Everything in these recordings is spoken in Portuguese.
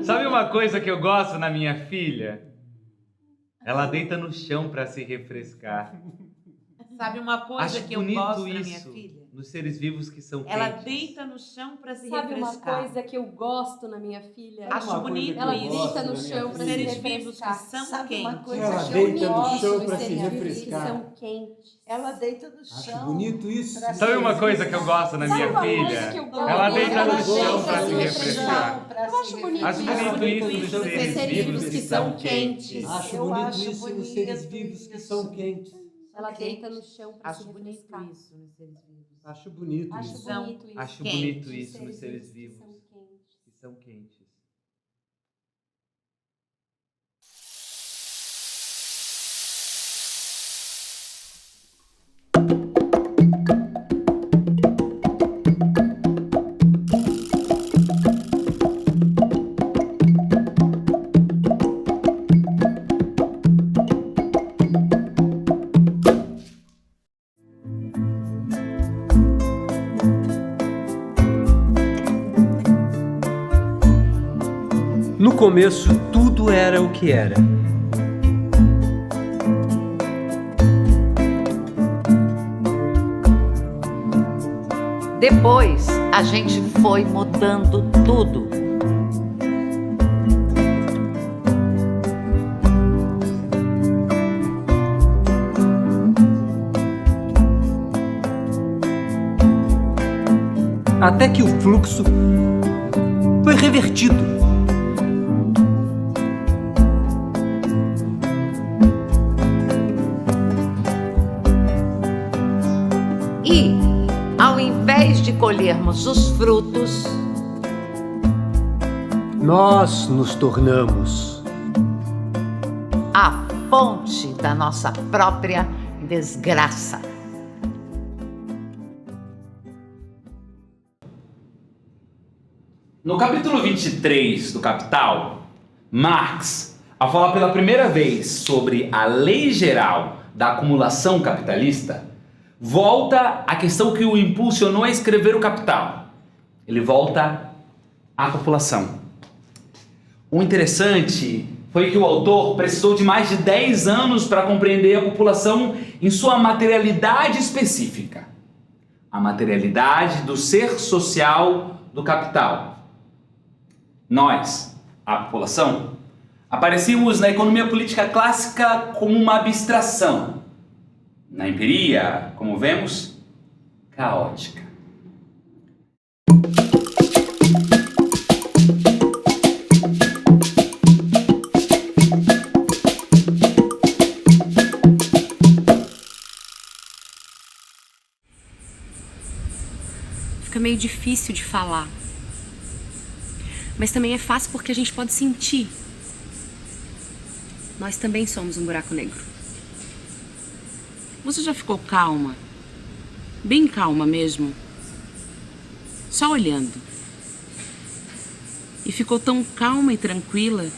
Sabe uma coisa que eu gosto na minha filha? Ela deita no chão para se refrescar. Sabe uma coisa Acho que eu bonito gosto na minha isso filha? nos seres vivos que são Ela quentes. deita no chão para se Sabe uma refrescar. coisa que eu gosto na minha filha? Acho Uma coisa bonito que Ela eu isso. gosto deita da no minha chão pra se filha. Seres vivos que refrescar. são Sabe uma quentes. coisa Ela que deita eu no gosto chão dos pra se seres vivos refrescar. Que são quentes. Ela deita no Acho chão. bonito isso. pra Sabe se uma coisa que eu refrescar. gosto na Sabe minha uma coisa filha? que eu gosto? Ela deita Ela no chão deita para no se chão refrescar. Eu acho bonito Acho isso. bonito isso nos Dos seres vivos que são quentes. Acho Eu bonito acho isso nos seres vivos que são quentes. Ela deita no chão pra se Acho bonito refrescar. isso nos seres vivos. Acho bonito Acho isso. bonito isso. Acho Quentes. bonito isso nos seres que vivos são quentes. que são quentes. No começo, tudo era o que era. Depois, a gente foi mudando tudo. Até que o fluxo foi revertido. E, ao invés de colhermos os frutos, Nós nos tornamos. a fonte da nossa própria desgraça. No capítulo 23 do Capital, Marx, ao falar pela primeira vez sobre a lei geral da acumulação capitalista, volta à questão que o impulsionou a escrever o Capital. Ele volta à população. O interessante foi que o autor precisou de mais de 10 anos para compreender a população em sua materialidade específica. A materialidade do ser social do capital. Nós, a população, aparecíamos na economia política clássica como uma abstração. Na empiria, como vemos, caótica. Fica meio difícil de falar. Mas também é fácil porque a gente pode sentir. Nós também somos um buraco negro. Você já ficou calma? Bem calma mesmo? Só olhando. E ficou tão calma e tranquila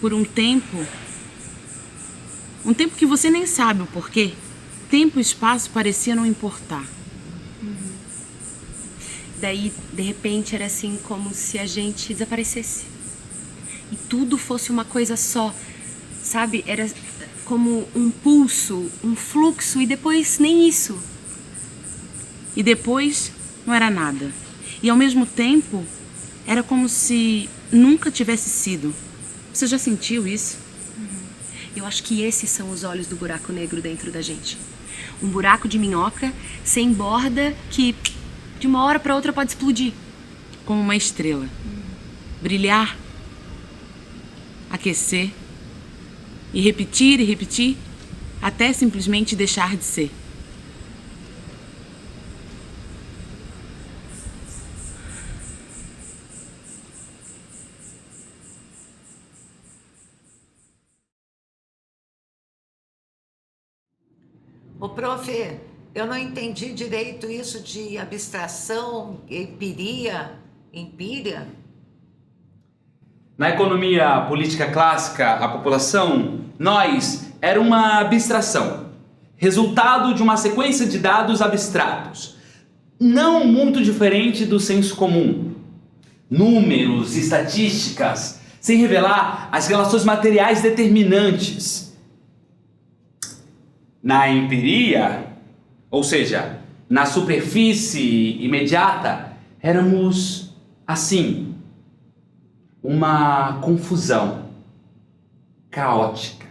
por um tempo que você nem sabe o porquê. Tempo e espaço parecia não importar. Daí, de repente, era assim como se a gente desaparecesse. E tudo fosse uma coisa só, sabe? Era como um pulso, um fluxo, e depois nem isso. E depois não era nada. E ao mesmo tempo, era como se nunca tivesse sido. Você já sentiu isso? Eu acho que esses são os olhos do buraco negro dentro da gente. Um buraco de minhoca, sem borda, que de uma hora para outra pode explodir. Como uma estrela. Brilhar, aquecer e repetir até simplesmente deixar de ser. Ô, prof, eu não entendi direito isso de abstração, empíria. Na economia política clássica, a população, nós, era uma abstração, resultado de uma sequência de dados abstratos, não muito diferente do senso comum. números, estatísticas, sem revelar as relações materiais determinantes. Na empiria, ou seja, na superfície imediata, éramos assim, uma confusão caótica.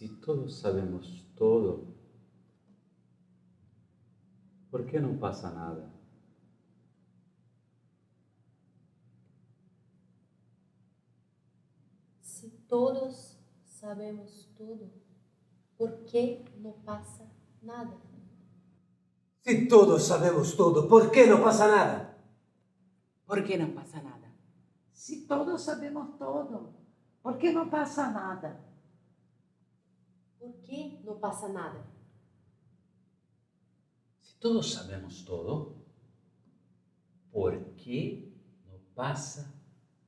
Si todos sabemos todo, ¿por qué no pasa nada? Si todos sabemos todo, ¿por qué no pasa nada? Si todos sabemos todo, ¿por qué no pasa nada? ¿Por qué no pasa nada? Se todos sabemos todo, ¿por qué no pasa nada? ¿Por qué no pasa nada? Si todos sabemos todo, ¿por qué no pasa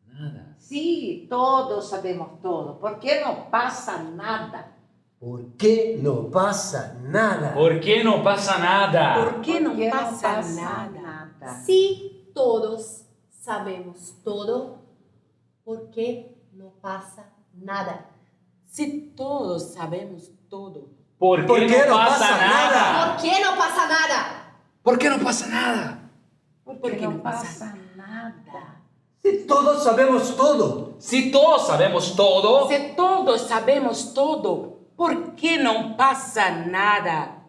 nada? Sí, todos sabemos todo, ¿por qué no pasa nada? ¿Por qué no pasa nada? ¿Por qué no pasa nada? ¿Por qué no ¿Por qué pasa nada? Si todos sabemos todo, ¿por qué no pasa nada? Si todos sabemos todo, ¿Por qué no pasa nada? ¿Por qué no pasa nada? ¿Por qué no pasa nada? ¿por qué no pasa nada? Si todos sabemos todo. Si todos sabemos todo, Si todos sabemos todo, ¿por qué no pasa nada?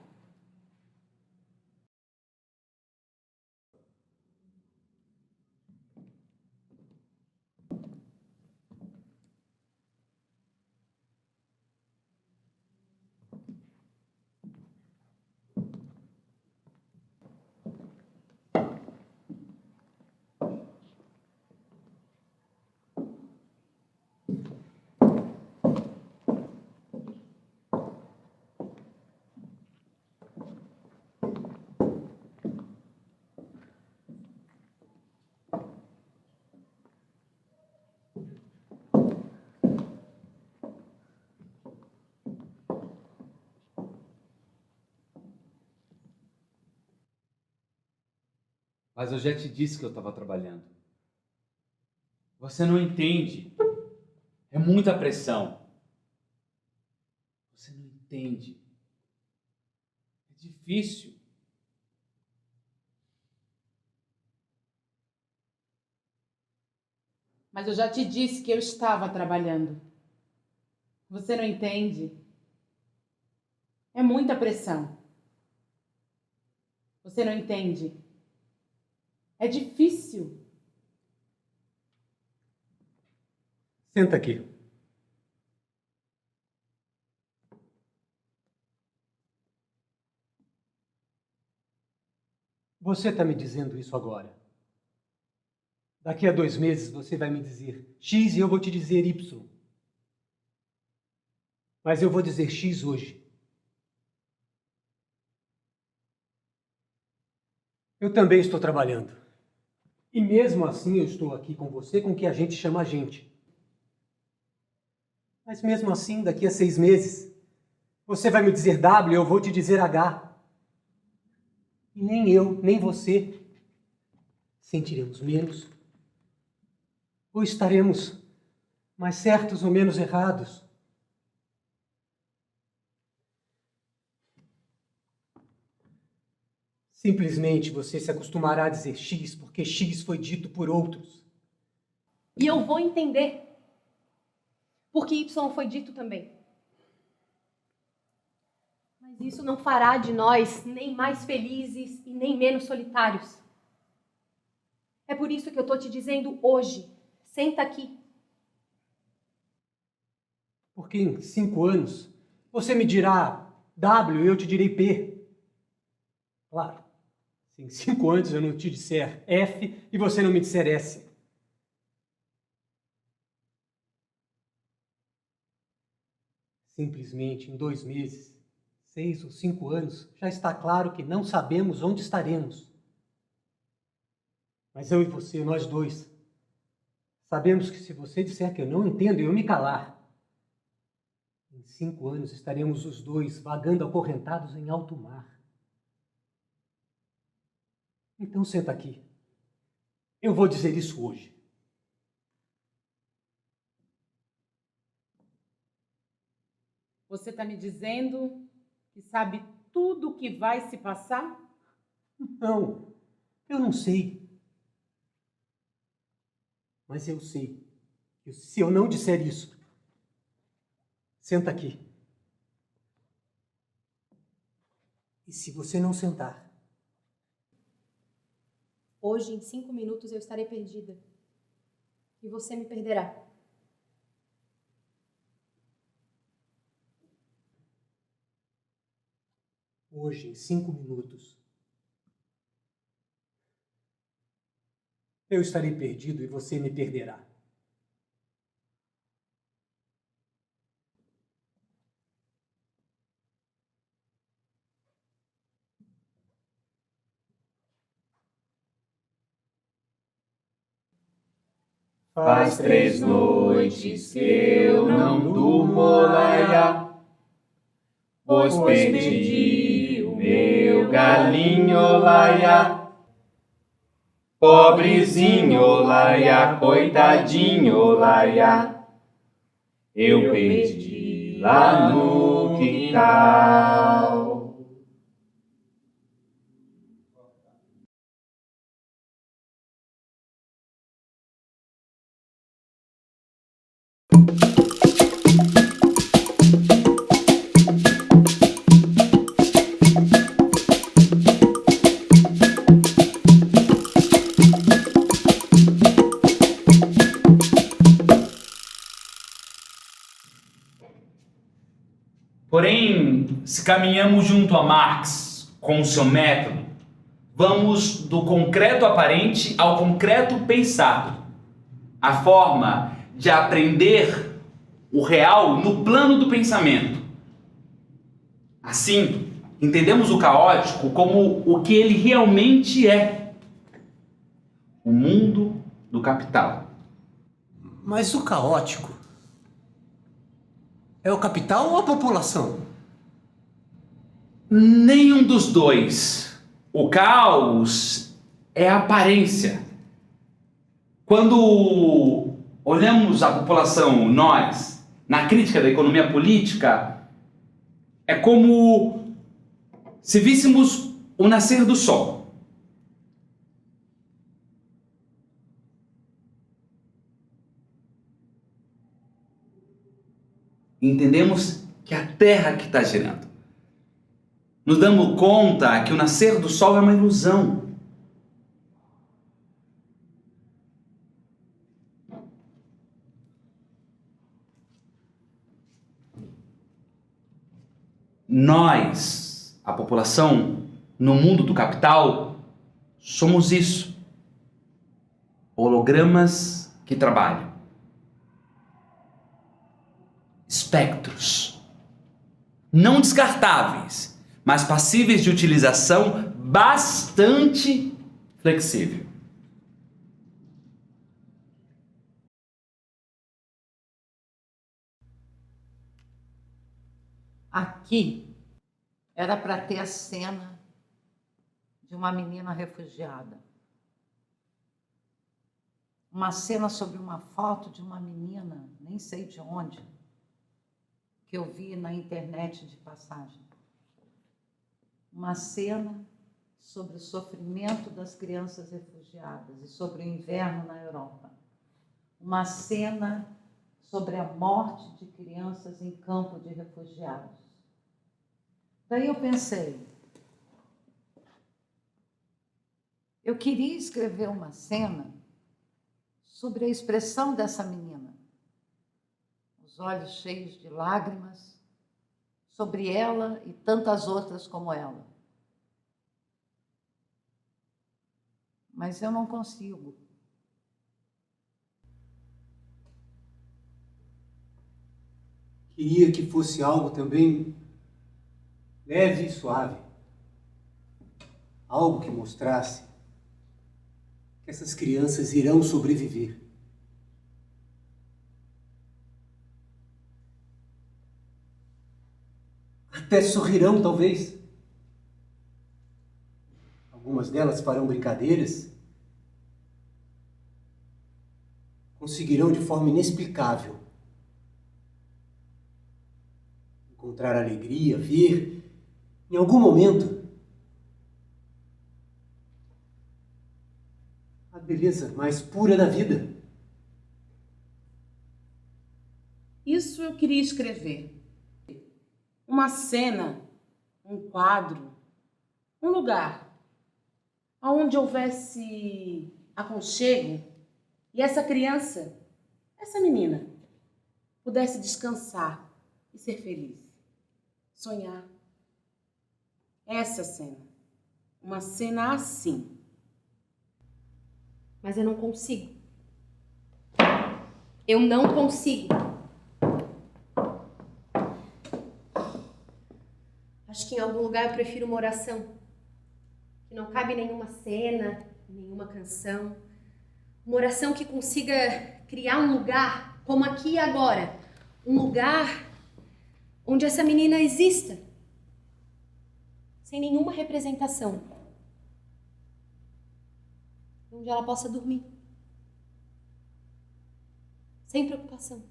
mas eu já te disse que eu estava trabalhando. Você não entende. É muita pressão. Você não entende. É difícil. Mas eu já te disse que eu estava trabalhando. Você não entende? É muita pressão. Você não entende? É difícil. Senta aqui. Você está me dizendo isso agora. Daqui a 2 meses você vai me dizer X e eu vou te dizer Y. Mas eu vou dizer X hoje. Eu também estou trabalhando. E mesmo assim eu estou aqui com você com o que a gente chama gente. Mas mesmo assim, daqui a 6 meses, você vai me dizer W e eu vou te dizer H. E nem eu, nem você sentiremos menos Ou estaremos mais certos ou menos errados? Simplesmente você se acostumará a dizer X porque X foi dito por outros. E eu vou entender. Porque Y foi dito também. Mas isso não fará de nós nem mais felizes e nem menos solitários. É por isso que eu estou te dizendo hoje. Senta aqui. Porque em 5 anos você me dirá W e eu te direi P. Claro, se em 5 anos eu não te disser F e você não me disser S. Simplesmente em 2 meses, 6 ou 5 anos, já está claro que não sabemos onde estaremos. Mas eu e você, nós dois, sabemos que se você disser que eu não entendo e eu me calar, em 5 anos estaremos os dois vagando acorrentados em alto mar. Então senta aqui. Eu vou dizer isso hoje. Você está me dizendo que sabe tudo o que vai se passar? Não, eu não sei. Mas eu sei que se eu não disser isso, senta aqui. E se você não sentar, Hoje, em 5 minutos, eu estarei perdida. E você me perderá. hoje, em 5 minutos, eu estarei perdido e você me perderá. Faz 3 noites que eu não durmo, laia, pois perdi o meu galinho, laia. Pobrezinho, laia, coitadinho, laia, eu perdi lá no quintal. Porém, se caminhamos junto a Marx com o seu método, vamos do concreto aparente ao concreto pensado. A forma de aprender o real no plano do pensamento. Assim, entendemos o caótico como o que ele realmente é: o mundo do capital. Mas o caótico é o capital ou a população? Nenhum dos dois. O caos é a aparência. Quando olhamos a população, nós, na crítica da economia política, é como se víssemos o nascer do sol. Entendemos que a Terra que está girando. Nos damos conta que o nascer do sol é uma ilusão. Nós, a população, no mundo do capital, somos isso. Hologramas que trabalham. Espectros. Não descartáveis, mas passíveis de utilização bastante flexível. Aqui era para ter a cena de uma menina refugiada. uma cena sobre uma foto de uma menina, nem sei de onde, que eu vi na internet de passagem. Uma cena sobre o sofrimento das crianças refugiadas e sobre o inverno na Europa. Uma cena sobre a morte de crianças em campo de refugiados. Daí eu pensei, eu queria escrever uma cena sobre a expressão dessa menina, os olhos cheios de lágrimas, sobre ela e tantas outras como ela. Mas eu não consigo. Queria que fosse algo também leve e suave. Algo que mostrasse que essas crianças irão sobreviver. Até sorrirão, talvez. Algumas delas farão brincadeiras. Conseguirão de forma inexplicável encontrar alegria, ver, em algum momento, a beleza mais pura da vida. Isso eu queria escrever. Uma cena, um quadro, um lugar onde houvesse aconchego e essa criança, essa menina, pudesse descansar e ser feliz. Sonhar. Essa cena. Uma cena assim. Mas eu não consigo. Eu não consigo. Acho que em algum lugar eu prefiro uma oração. Que não cabe nenhuma cena, nenhuma canção. Uma oração que consiga criar um lugar, como aqui e agora. Um lugar onde essa menina exista. Sem nenhuma representação. Onde ela possa dormir. Sem preocupação.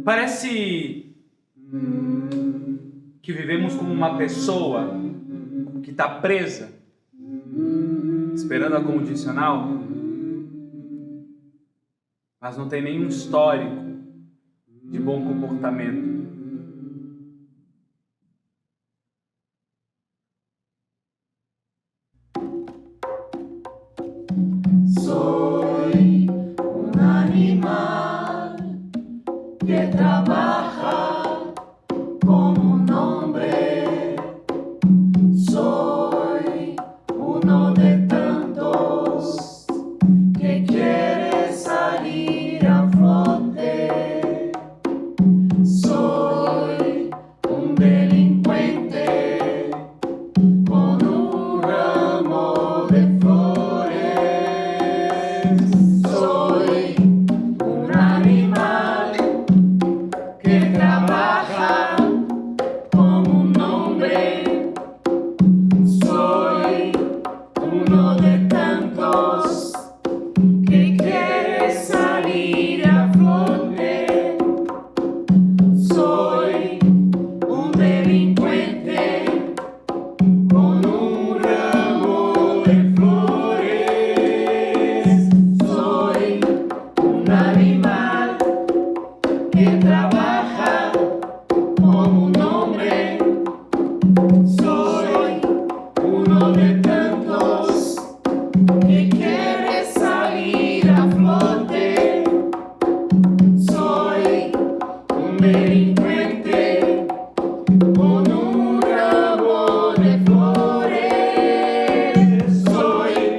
Parece que vivemos como uma pessoa que está presa, esperando a condicional, mas não tem nenhum histórico de bom comportamento. Soy un animal que trabaja como un hombre. Soy uno de tantos que quiere salir a flote. Soy un delincuente con un ramo de flores. Soy un animal que trabaja como un hombre. Soy uno de tantos que quiere salir a flote. Soy un delincuente con un ramo de flores. Soy un animal que trabaja como un hombre. Soy uno de tantos que quiere salir a flote. Soy un delincuente con un ramo de flores. Soy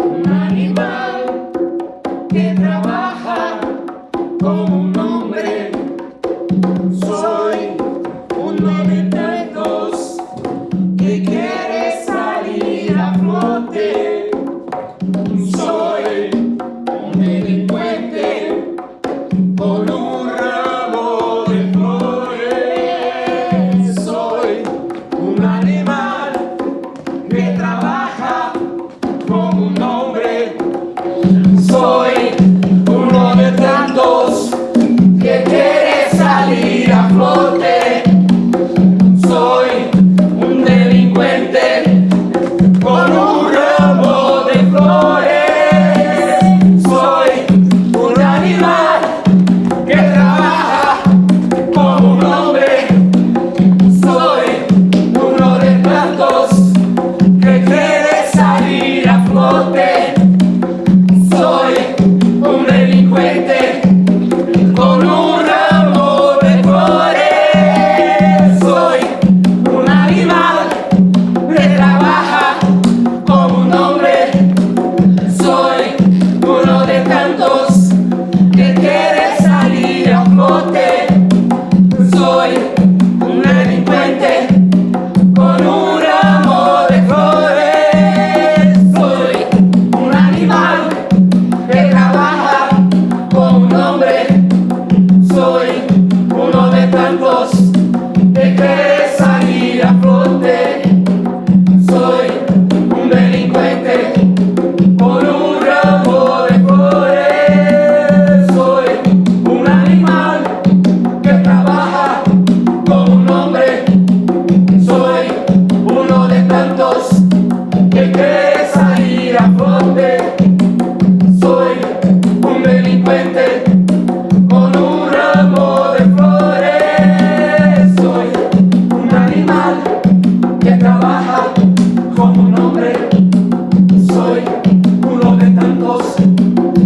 un animal que trabaja como un hombre. Soy uno de tantos que quiere salir a flote. Soy un delincuente salir a flote. Soy un delincuente con un ramo de flores. Soy un animal que trabaja como un hombre. Soy uno de tantos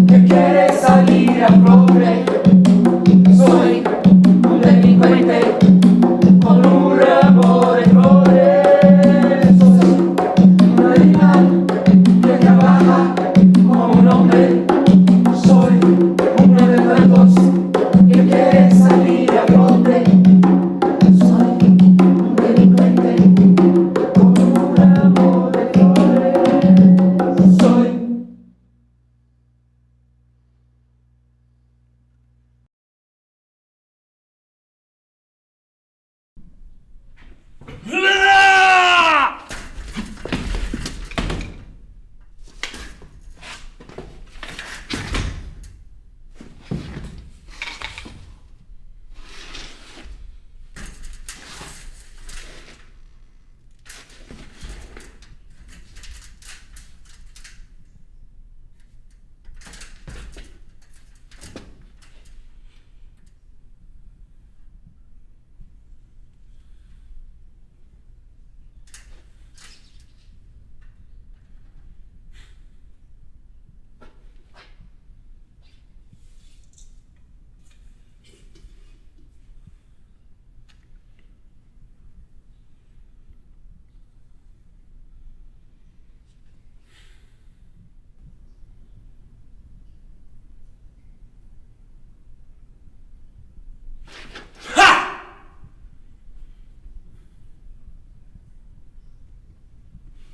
que quiere salir a flote. Soy un delincuente con un ramo de flores. Soy un animal que trabaja como un hombre. Soy uno de tantos que quiere salir a flote. Soy un delincuente con un ramo de flores. Soy.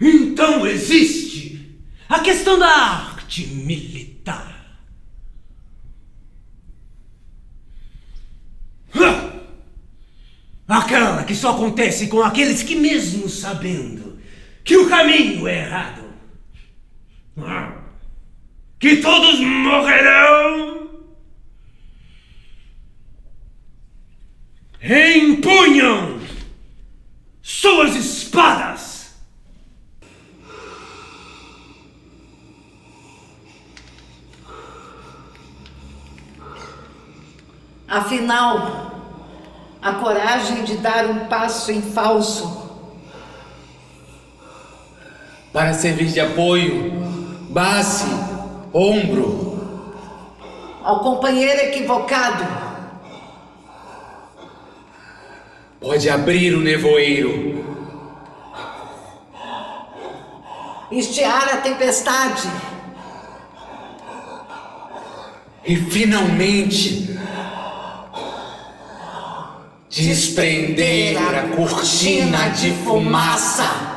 Então existe a questão da arte militar. Aquela que só acontece com aqueles que, mesmo sabendo que o caminho é errado, que todos morrerão, empunham suas espadas. Afinal, a coragem de dar um passo em falso Para servir de apoio, base, ombro. ao companheiro equivocado Pode abrir o nevoeiro. estiar a tempestade E finalmente desprender a cortina de fumaça.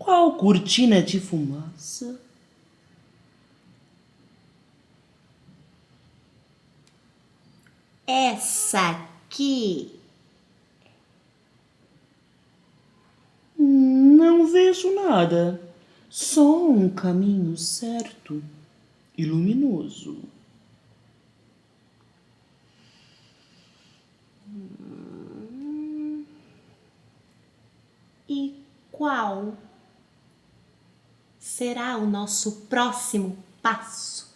Qual cortina de fumaça? Essa aqui. Não vejo nada. Só um caminho certo e luminoso. E qual será o nosso próximo passo?